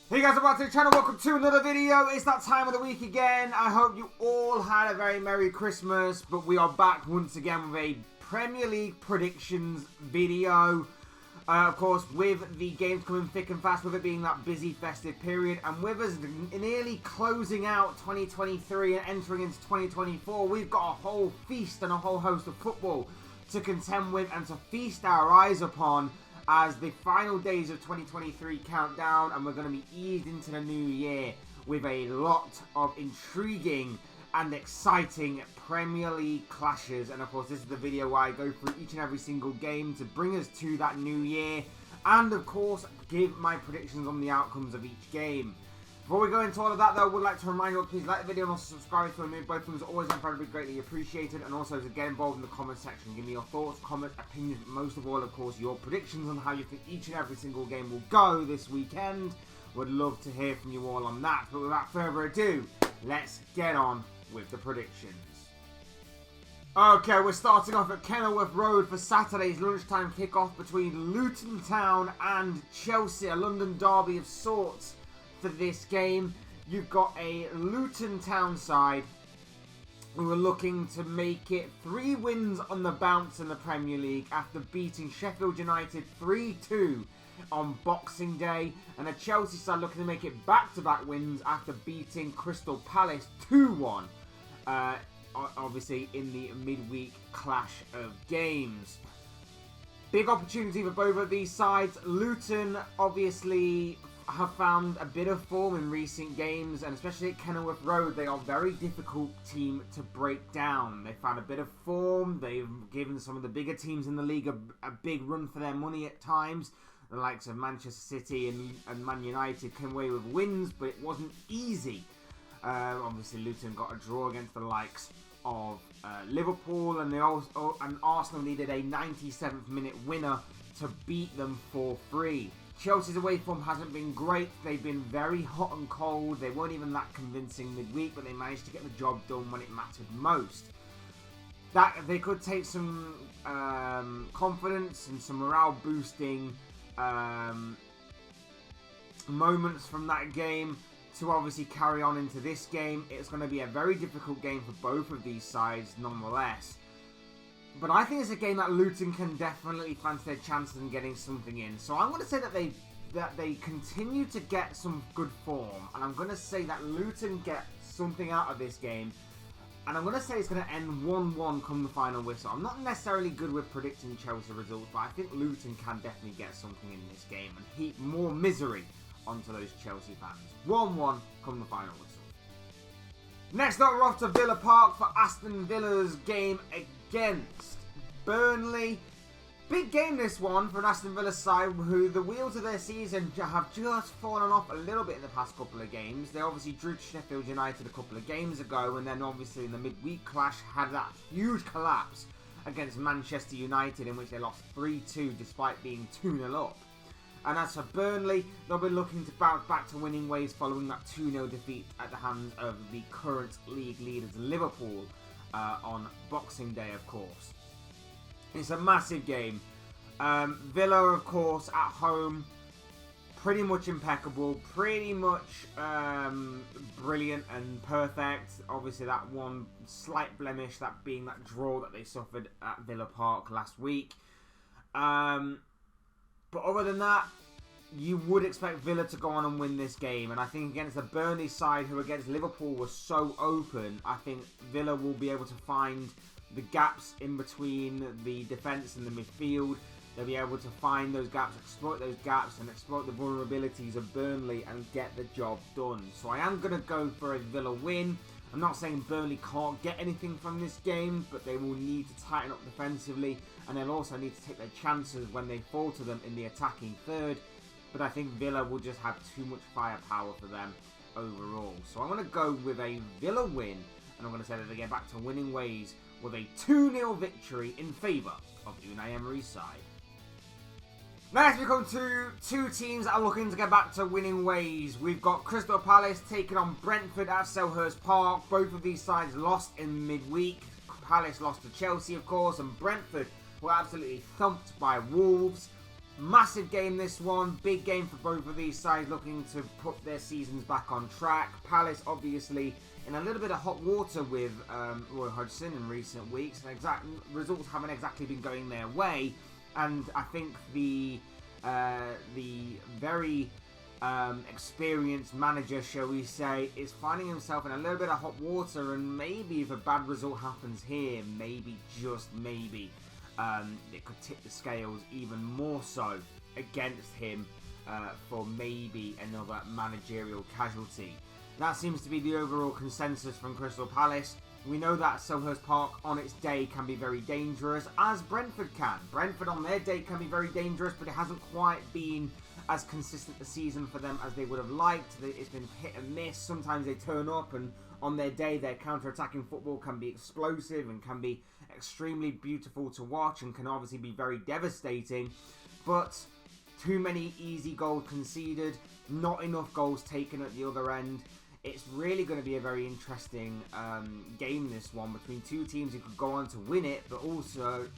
Hey guys, welcome to the channel, welcome to another video. It's that time of the week again. I hope you all had a very Merry Christmas, but we are back once again with a Premier League predictions video. Of course, with the games coming thick and fast, with it being that busy festive period, and with us nearly closing out 2023 and entering into 2024, we've got a whole feast and a whole host of football to contend with and to feast our eyes upon as the final days of 2023 count down, and we're going to be eased into the new year with a lot of intriguing and exciting Premier League clashes. And of course, this is the video where I go through each and every single game to bring us to that new year, and of course give my predictions on the outcomes of each game. Before we go into all of that though, I would like to remind you all, please like the video and also subscribe if you're new. Both things are always incredibly greatly appreciated, and also to get involved in the comment section. Give me your thoughts, comments, opinions, but most of all, of course, your predictions on how you think each and every single game will go this weekend. Would love to hear from you all on that, but without further ado, let's get on with the predictions. Okay, we're starting off at Kenilworth Road for Saturday's lunchtime kickoff between Luton Town and Chelsea, a London derby of sorts. For this game, you've got a Luton Town side who are looking to make it 3 wins on the bounce in the Premier League after beating Sheffield United 3-2 on Boxing Day, and a Chelsea side looking to make it back-to-back wins after beating Crystal Palace 2-1, obviously in the midweek clash of games. Big opportunity for both of these sides. Luton obviously have found a bit of form in recent games, and especially at Kenilworth Road, they are a very difficult team to break down. They found a bit of form. They've given some of the bigger teams in the league a big run for their money at times. The likes of Manchester City and Man United came away with wins, but it wasn't easy. Obviously, Luton got a draw against the likes of Liverpool, and Arsenal needed a 97th minute winner to beat them 4-3. Chelsea's away form hasn't been great. They've been very hot and cold. They weren't even that convincing midweek, but they managed to get the job done when it mattered most. That they could take some confidence and some morale boosting moments from that game to obviously carry on into this game. It's going to be a very difficult game for both of these sides nonetheless. But I think it's a game that Luton can definitely fancy their chances in getting something in. So I'm going to say that they continue to get some good form, and I'm going to say that Luton get something out of this game, and I'm going to say it's going to end 1-1 come the final whistle. I'm not necessarily good with predicting Chelsea results, but I think Luton can definitely get something in this game and heap more misery onto those Chelsea fans. 1-1 come the final whistle. Next up, we're off to Villa Park for Aston Villa's game against Burnley. Big game this one for an Aston Villa side who the wheels of their season have just fallen off a little bit in the past couple of games. They obviously drew Sheffield United a couple of games ago, and then obviously in the midweek clash had that huge collapse against Manchester United in which they lost 3-2 despite being 2-0 up. And as for Burnley, they'll be looking to bounce back to winning ways following that 2-0 defeat at the hands of the current league leaders Liverpool on Boxing Day, of course. It's a massive game. Villa, of course, at home, pretty much impeccable, pretty much brilliant and perfect. Obviously, that one slight blemish, that being that draw that they suffered at Villa Park last week. But other than that, you would expect Villa to go on and win this game. And I think against the Burnley side, who against Liverpool was so open, I think Villa will be able to find the gaps in between the defence and the midfield. They'll be able to find those gaps, exploit those gaps, and exploit the vulnerabilities of Burnley and get the job done. So I am going to go for a Villa win. I'm not saying Burnley can't get anything from this game, but they will need to tighten up defensively, and they'll also need to take their chances when they fall to them in the attacking third. But I think Villa will just have too much firepower for them overall. So I'm going to go with a Villa win, and I'm going to say that they get back to winning ways with a 2-0 victory in favour of Unai Emery's side. Next, we come to two teams that are looking to get back to winning ways. We've got Crystal Palace taking on Brentford at Selhurst Park. Both of these sides lost in midweek. Palace lost to Chelsea, of course, and Brentford were absolutely thumped by Wolves. Massive game this one, big game for both of these sides looking to put their seasons back on track. Palace obviously in a little bit of hot water with Roy Hodgson in recent weeks, and results haven't exactly been going their way, and I think the very experienced manager, shall we say, is finding himself in a little bit of hot water, and maybe if a bad result happens here, maybe, just maybe, it could tip the scales even more so against him for maybe another managerial casualty. That seems to be the overall consensus from Crystal Palace. We know that Selhurst Park on its day can be very dangerous, as Brentford can. Brentford on their day can be very dangerous, but it hasn't quite been as consistent a season for them as they would have liked. It's been hit and miss. Sometimes they turn up, and on their day their counter-attacking football can be explosive and can be extremely beautiful to watch and can obviously be very devastating. But too many easy goals conceded, not enough goals taken at the other end. It's really going to be a very interesting game, this one, between two teams who could go on to win it, but also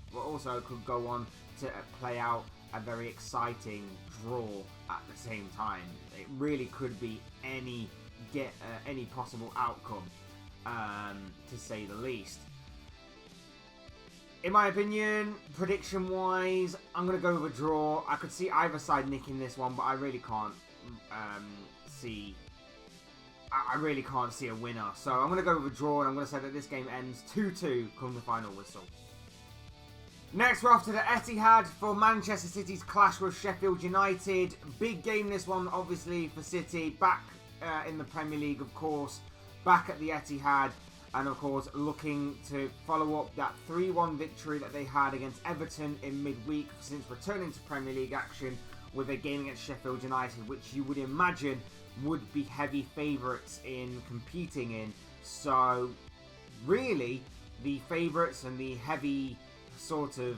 could go on to play out a very exciting draw at the same time. It really could be any possible outcome, to say the least. In my opinion, prediction-wise, I'm going to go with a draw. I could see either side nicking this one, but I really can't see... I really can't see a winner. So I'm going to go with a draw, and I'm going to say that this game ends 2-2 come the final whistle. Next, we're off to the Etihad for Manchester City's clash with Sheffield United. Big game, this one, obviously, for City. Back in the Premier League, of course. Back at the Etihad. And, of course, looking to follow up that 3-1 victory that they had against Everton in midweek since returning to Premier League action with a game against Sheffield United, which you would imagine would be heavy favourites in competing in. So, really, the favourites and the heavy sort of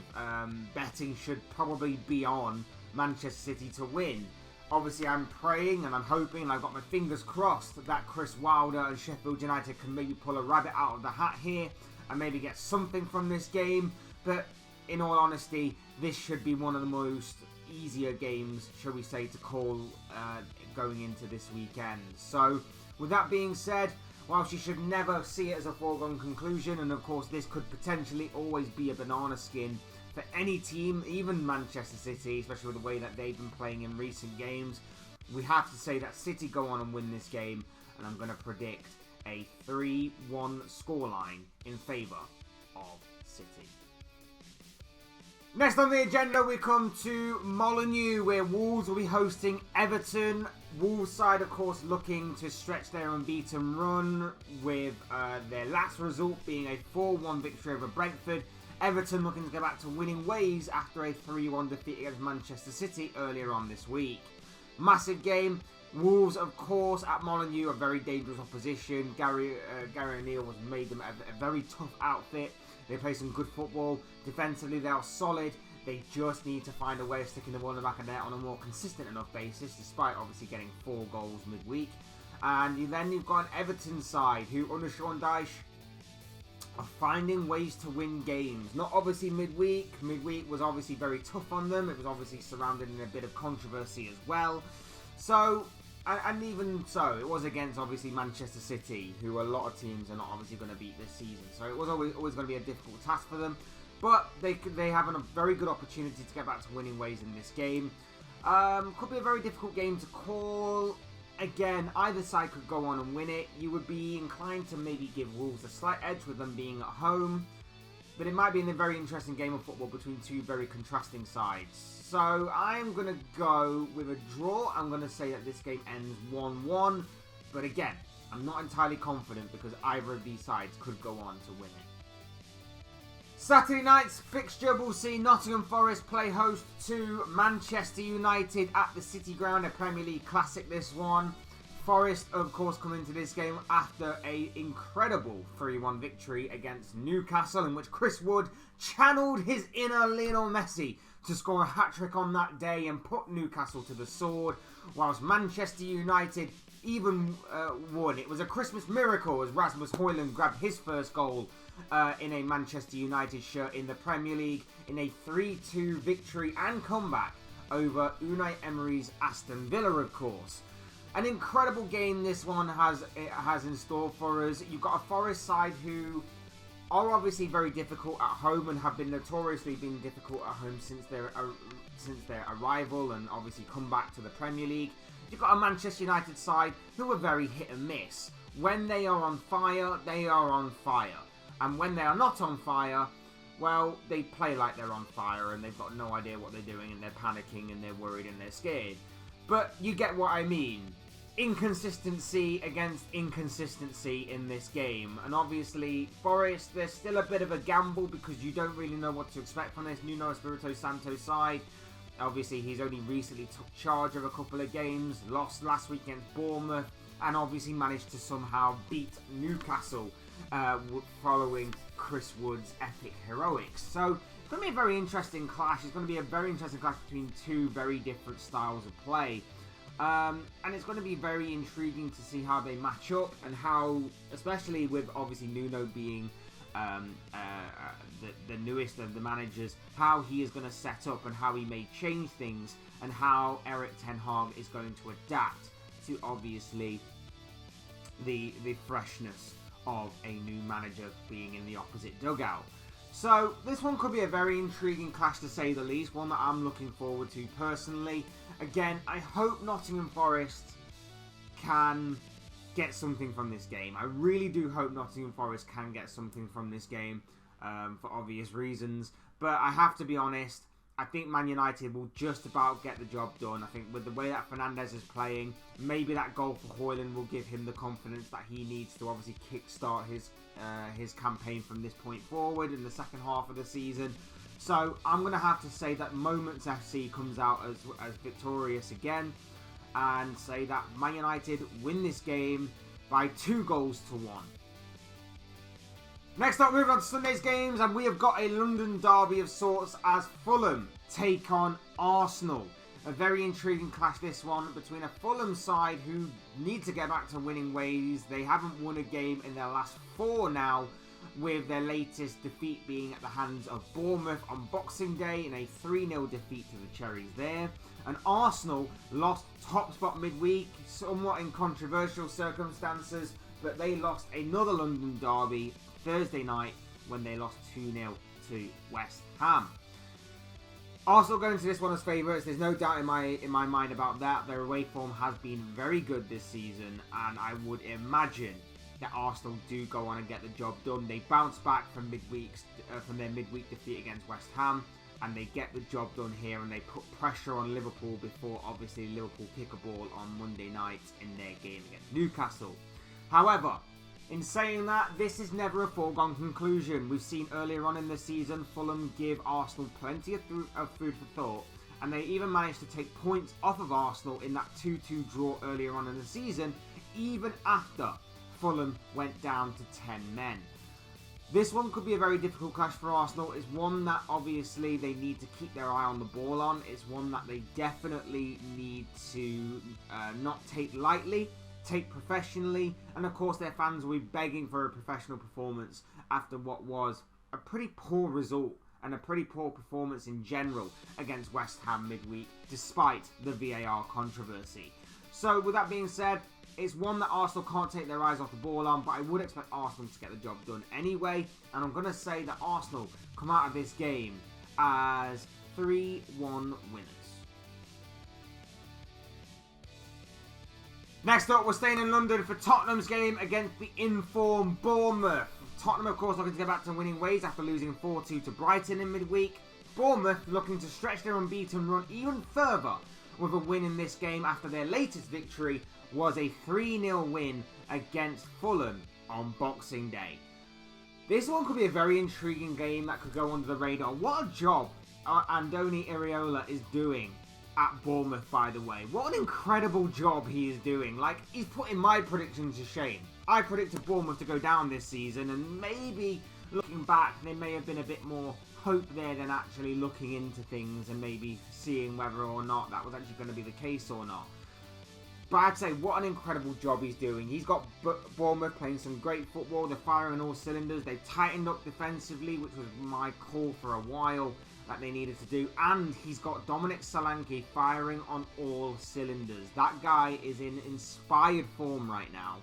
betting should probably be on Manchester City to win. Obviously, I'm praying and I'm hoping, and I've got my fingers crossed, that Chris Wilder and Sheffield United can maybe pull a rabbit out of the hat here and maybe get something from this game. But in all honesty, this should be one of the most easier games, shall we say, to call going into this weekend. So, with that being said, whilst you should never see it as a foregone conclusion, and of course this could potentially always be a banana skin for any team, even Manchester City, especially with the way that they've been playing in recent games, we have to say that City go on and win this game, and I'm going to predict a 3-1 scoreline in favour of City. Next on the agenda, we come to Molineux, where Wolves will be hosting Everton. Wolves side, of course, looking to stretch their unbeaten run, with their last result being a 4-1 victory over Brentford. Everton looking to go back to winning ways after a 3-1 defeat against Manchester City earlier on this week. Massive game. Wolves, of course, at Molineux, a very dangerous opposition. Gary O'Neill has made them a very tough outfit. They play some good football. Defensively, they are solid. They just need to find a way of sticking the ball in the back of the net on a more consistent enough basis, despite obviously getting 4 goals midweek. And then you've got an Everton side who, under Sean Dyche, are finding ways to win games. Not obviously midweek. Midweek was obviously very tough on them. It was obviously surrounded in a bit of controversy as well. So, and even so, it was against obviously Manchester City, who a lot of teams are not obviously going to beat this season. So it was always going to be a difficult task for them. But they have a very good opportunity to get back to winning ways in this game. Could be a very difficult game to call. Again, either side could go on and win it. You would be inclined to maybe give Wolves a slight edge with them being at home. But it might be a very interesting game of football between two very contrasting sides. So I'm going to go with a draw. I'm going to say that this game ends 1-1. But again, I'm not entirely confident because either of these sides could go on to win it. Saturday night's fixture will see Nottingham Forest play host to Manchester United at the City Ground, a Premier League classic this one. Forest, of course, come into this game after an incredible 3-1 victory against Newcastle, in which Chris Wood channeled his inner Lionel Messi to score a hat-trick on that day and put Newcastle to the sword, whilst Manchester United even won. It was a Christmas miracle as Rasmus Højlund grabbed his first goal in a Manchester United shirt in the Premier League in a 3-2 victory and comeback over Unai Emery's Aston Villa, of course. An incredible game this one has in store for us. You've got a Forest side who are obviously very difficult at home and have been notoriously difficult at home since their arrival and obviously come back to the Premier League. You've got a Manchester United side who are very hit and miss. When they are on fire, they are on fire. And when they are not on fire, well, they play like they're on fire and they've got no idea what they're doing and they're panicking and they're worried and they're scared. But you get what I mean. Inconsistency against inconsistency in this game. And obviously, Forest, there's still a bit of a gamble because you don't really know what to expect from this Nuno Espirito Santo side. Obviously, he's only recently took charge of a couple of games, lost last week against Bournemouth, and obviously managed to somehow beat Newcastle following Chris Wood's epic heroics. So, it's going to be a very interesting clash. It's going to be a very interesting clash between two very different styles of play. And it's going to be very intriguing to see how they match up and how, especially with obviously Nuno being the newest of the managers, how he is going to set up and how he may change things and how Erik ten Hag is going to adapt to obviously the freshness of a new manager being in the opposite dugout. So this one could be a very intriguing clash to say the least, one that I'm looking forward to personally. Again, I hope Nottingham Forest can get something from this game. I really do hope Nottingham Forest can get something from this game for obvious reasons. But I have to be honest, I think Man United will just about get the job done. I think with the way that Fernandes is playing, maybe that goal for Højlund will give him the confidence that he needs to obviously kickstart his campaign from this point forward in the second half of the season. So I'm going to have to say that Moments FC comes out as victorious again and say that Man United win this game by 2-1. Next up, moving on to Sunday's games, and we have got a London derby of sorts as Fulham take on Arsenal. A very intriguing clash, this one, between a Fulham side who need to get back to winning ways. They haven't won a game in their last 4 now, with their latest defeat being at the hands of Bournemouth on Boxing Day in a 3-0 defeat to the Cherries there. And Arsenal lost top spot midweek, somewhat in controversial circumstances, but they lost another London derby Thursday night when they lost 2-0 to West Ham. Arsenal going to this one as favourites. There's no doubt in my mind about that. Their away form has been very good this season, and I would imagine that Arsenal do go on and get the job done. They bounce back from their midweek defeat against West Ham, and they get the job done here, and they put pressure on Liverpool before obviously Liverpool kick a ball on Monday night in their game against Newcastle. However, in saying that, this is never a foregone conclusion. We've seen earlier on in the season Fulham give Arsenal plenty of food for thought, and they even managed to take points off of Arsenal in that 2-2 draw earlier on in the season, even after Fulham went down to 10 men. This one could be a very difficult clash for Arsenal. It's one that obviously they need to keep their eye on the ball on. It's one that they definitely need to not take lightly, take professionally, and of course their fans will be begging for a professional performance after what was a pretty poor result and a pretty poor performance in general against West Ham midweek, despite the VAR controversy. So with that being said, it's one that Arsenal can't take their eyes off the ball on, but I would expect Arsenal to get the job done anyway, and I'm going to say that Arsenal come out of this game as 3-1 winners. Next up, we're staying in London for Tottenham's game against the informed Bournemouth. Tottenham, of course, looking to get back to winning ways after losing 4-2 to Brighton in midweek. Bournemouth looking to stretch their unbeaten run even further with a win in this game after their latest victory was a 3-0 win against Fulham on Boxing Day. This one could be a very intriguing game that could go under the radar. What a job Andoni Iraola is doing at Bournemouth, by the way. What an incredible job he is doing. Like, he's putting my predictions to shame. I predicted Bournemouth to go down this season, and maybe looking back, there may have been a bit more hope there than actually looking into things and maybe seeing whether or not that was actually going to be the case or not. But I'd say what an incredible job he's doing. He's got Bournemouth playing some great football. They're firing on all cylinders. They've tightened up defensively, which was my call for a while. that they needed to do. And he's got Dominic Solanke firing on all cylinders. That guy is in inspired form right now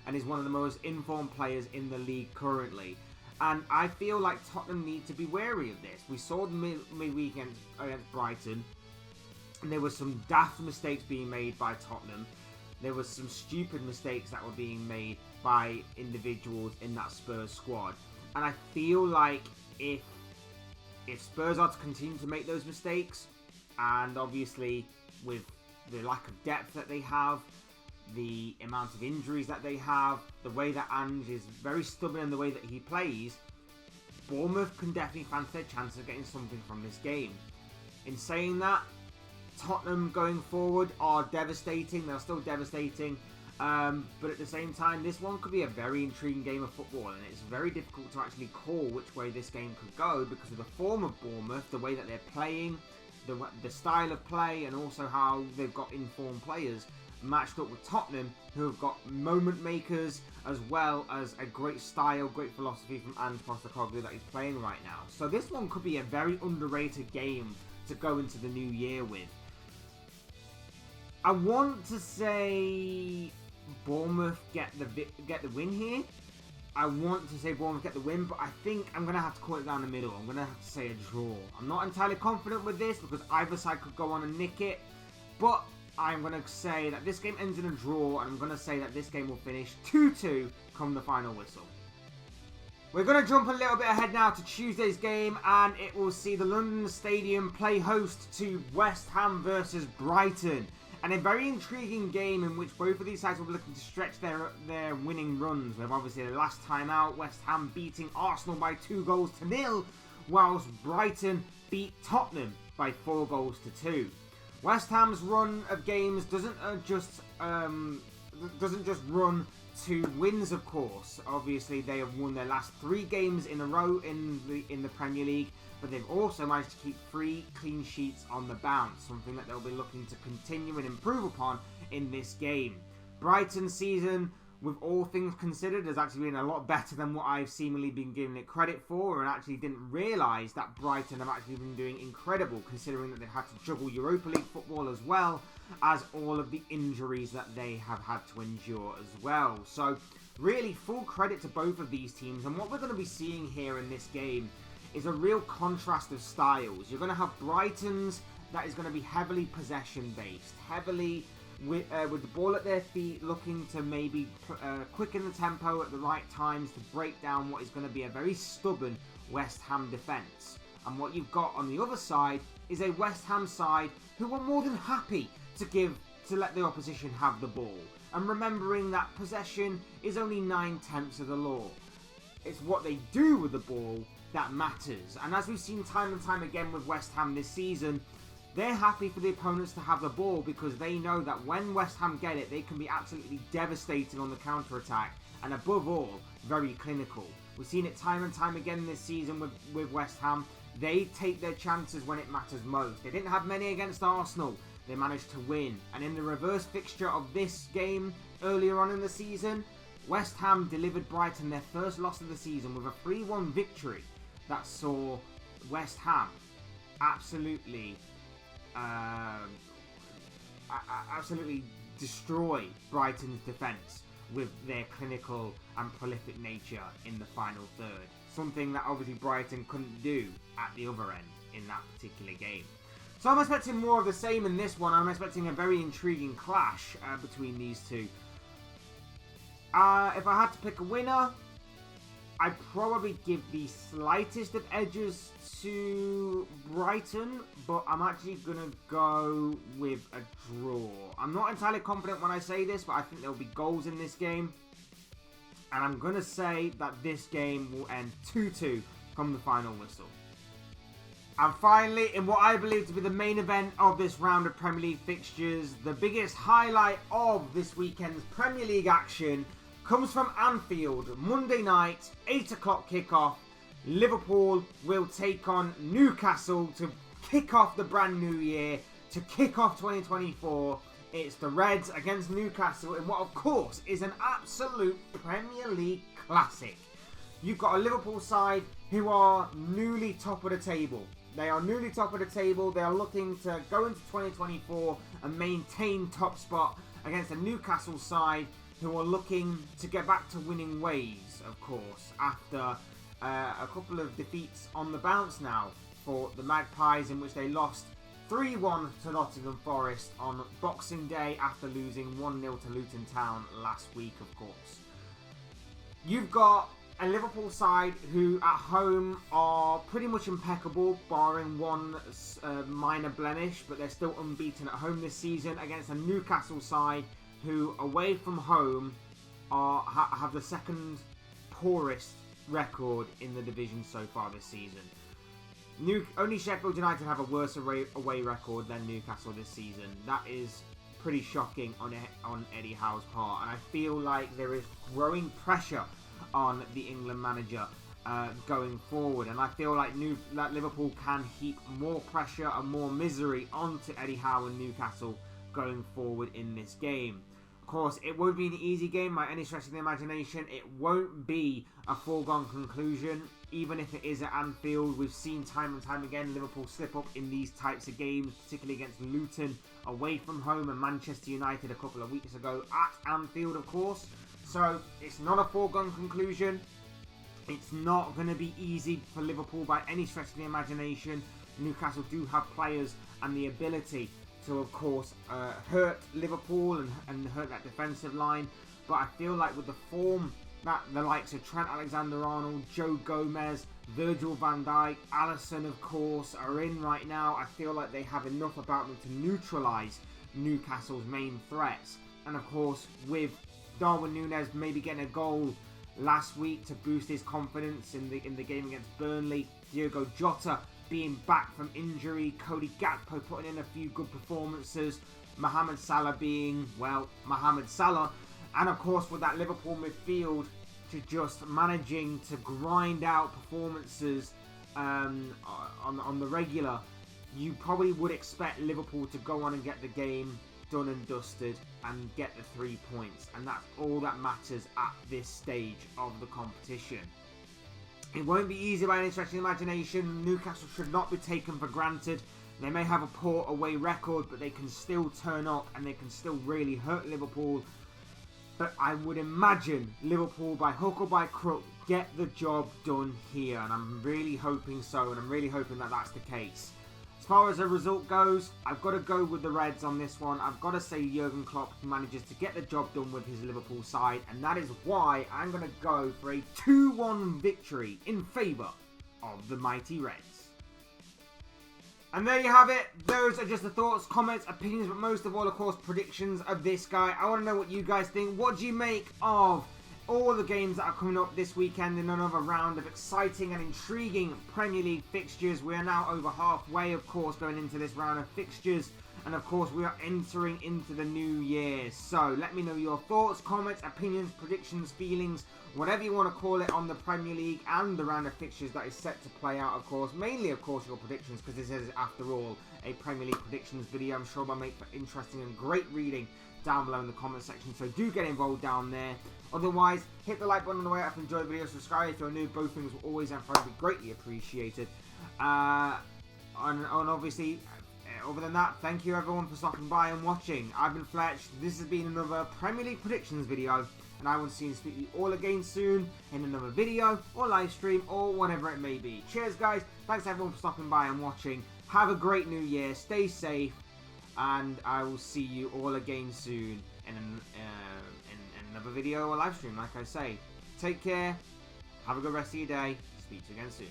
and is one of the most informed players in the league currently. And I feel like Tottenham need to be wary of this. We saw the midweek against Brighton, and there were some daft mistakes being made by Tottenham. There was some stupid mistakes that were being made by individuals in that Spurs squad. And I feel like if Spurs are to continue to make those mistakes, and obviously with the lack of depth that they have, the amount of injuries that they have, the way that Ange is very stubborn in the way that he plays, Bournemouth can definitely fancy their chance of getting something from this game. In saying that, Tottenham going forward are devastating. They're still devastating. But at the same time, this one could be a very intriguing game of football, and it's very difficult to actually call which way this game could go because of the form of Bournemouth, the way that they're playing, the style of play, and also how they've got informed players matched up with Tottenham, who have got moment makers as well as a great style, great philosophy from Ange Postecoglou that he's playing right now. So this one could be a very underrated game to go into the new year with. I want to say Bournemouth get the win here. I want to say Bournemouth get the win, but I think I'm going to have to call it down the middle. I'm going to have to say a draw. I'm not entirely confident with this because either side could go on and nick it, but I'm going to say that this game ends in a draw, and I'm going to say that this game will finish 2-2 come the final whistle. We're going to jump a little bit ahead now to Tuesday's game, and it will see the London Stadium play host to West Ham versus Brighton. And a very intriguing game in which both of these sides will be looking to stretch their winning runs. With obviously the last time out, West Ham beating Arsenal by 2-0, whilst Brighton beat Tottenham by 4-2. West Ham's run of games doesn't just run to wins, of course. Obviously, they have won their last 3 games in a row in the Premier League, but they've also managed to keep 3 clean sheets on the bounce, something that they'll be looking to continue and improve upon in this game. Brighton's season, with all things considered, has actually been a lot better than what I've seemingly been giving it credit for, and actually didn't realise that Brighton have actually been doing incredible, considering that they've had to juggle Europa League football as well as all of the injuries that they have had to endure as well. So really full credit to both of these teams, and what we're going to be seeing here in this game is a real contrast of styles. You're going to have Brighton's that is going to be heavily possession based, heavily with the ball at their feet, looking to maybe quicken the tempo at the right times to break down what is going to be a very stubborn West Ham defence. And what you've got on the other side is a West Ham side who are more than happy to let the opposition have the ball. And remembering that possession is only 9/10 of the law. It's what they do with the ball that matters. And as we've seen time and time again with West Ham this season, they're happy for the opponents to have the ball because they know that when West Ham get it, they can be absolutely devastating on the counter-attack, and above all, very clinical. We've seen it time and time again this season with West Ham. They take their chances when it matters most. They didn't have many against Arsenal. They managed to win. And in the reverse fixture of this game earlier on in the season, West Ham delivered Brighton their first loss of the season with a 3-1 victory that saw West Ham absolutely destroy Brighton's defence with their clinical and prolific nature in the final third. Something that obviously Brighton couldn't do at the other end in that particular game. So I'm expecting more of the same in this one. I'm expecting a very intriguing clash between these two. If I had to pick a winner, I'd probably give the slightest of edges to Brighton, but I'm actually going to go with a draw. I'm not entirely confident when I say this, but I think there'll be goals in this game. And I'm going to say that this game will end 2-2 come the final whistle. And finally, in what I believe to be the main event of this round of Premier League fixtures, the biggest highlight of this weekend's Premier League action comes from Anfield. Monday night, 8 o'clock kickoff. Liverpool will take on Newcastle to kick off the brand new year, to kick off 2024. It's the Reds against Newcastle in what, of course, is an absolute Premier League classic. You've got a Liverpool side who are newly top of the table. They are newly top of the table. They are looking to go into 2024 and maintain top spot against a Newcastle side who are looking to get back to winning ways, of course, after a couple of defeats on the bounce now for the Magpies, in which they lost 3-1 to Nottingham Forest on Boxing Day after losing 1-0 to Luton Town last week, of course. You've got a Liverpool side who at home are pretty much impeccable, barring one minor blemish, but they're still unbeaten at home this season against a Newcastle side who away from home have the second poorest record in the division so far this season. Only Sheffield United have a worse away record than Newcastle this season. That is pretty shocking on Eddie Howe's part, and I feel like there is growing pressure on the England manager going forward, and I feel like Liverpool can heap more pressure and more misery onto Eddie Howe and Newcastle going forward in this game. Of course, it won't be an easy game by any stretch of the imagination. It won't be a foregone conclusion, even if it is at Anfield. We've seen time and time again Liverpool slip up in these types of games, particularly against Luton away from home and Manchester United a couple of weeks ago at Anfield, of course. So it's not a foregone conclusion. It's not going to be easy for Liverpool by any stretch of the imagination. Newcastle do have players and the ability to, of course, hurt Liverpool and hurt that defensive line. But I feel like with the form that the likes of Trent Alexander-Arnold, Joe Gomez, Virgil van Dijk, Alisson, of course, are in right now, I feel like they have enough about them to neutralise Newcastle's main threats. And, of course, with Darwin Núñez maybe getting a goal last week to boost his confidence in the game against Burnley, Diogo Jota being back from injury, Cody Gakpo putting in a few good performances, Mohamed Salah being, well, Mohamed Salah, and of course with that Liverpool midfield to just managing to grind out performances on the regular, you probably would expect Liverpool to go on and get the game done and dusted and get the 3 points, and that's all that matters at this stage of the competition. It won't be easy by any stretch of the imagination. Newcastle should not be taken for granted. They may have a poor away record, but they can still turn up and they can still really hurt Liverpool. But I would imagine Liverpool, by hook or by crook, get the job done here, and I'm really hoping so, and I'm really hoping that that's the case. As far as the result goes, I've got to go with the Reds on this one. I've got to say Jurgen Klopp manages to get the job done with his Liverpool side, and that is why I'm going to go for a 2-1 victory in favour of the mighty Reds. And there you have it. Those are just the thoughts, comments, opinions, but most of all, of course, predictions of this guy. I want to know what you guys think. What do you make of all the games that are coming up this weekend in another round of exciting and intriguing Premier League fixtures? We are now over halfway, of course, going into this round of fixtures. And, of course, we are entering into the new year. So, let me know your thoughts, comments, opinions, predictions, feelings, whatever you want to call it on the Premier League and the round of fixtures that is set to play out, of course. Mainly, of course, your predictions, because this is, after all, a Premier League predictions video. I'm sure they'll make for interesting and great reading down below in the comment section. So, do get involved down there. Otherwise, hit the like button on the way up, enjoy the video, subscribe if you're new. Both things will always and forever be greatly appreciated. And obviously, other than that, thank you everyone for stopping by and watching. I've been Fletch. This has been another Premier League predictions video, and I will see you and speak to you all again soon in another video or live stream or whatever it may be. Cheers, guys. Thanks everyone for stopping by and watching. Have a great new year. Stay safe, and I will see you all again soon in another video or live stream, like I say. Take care. Have a good rest of your day. Speak to you again soon.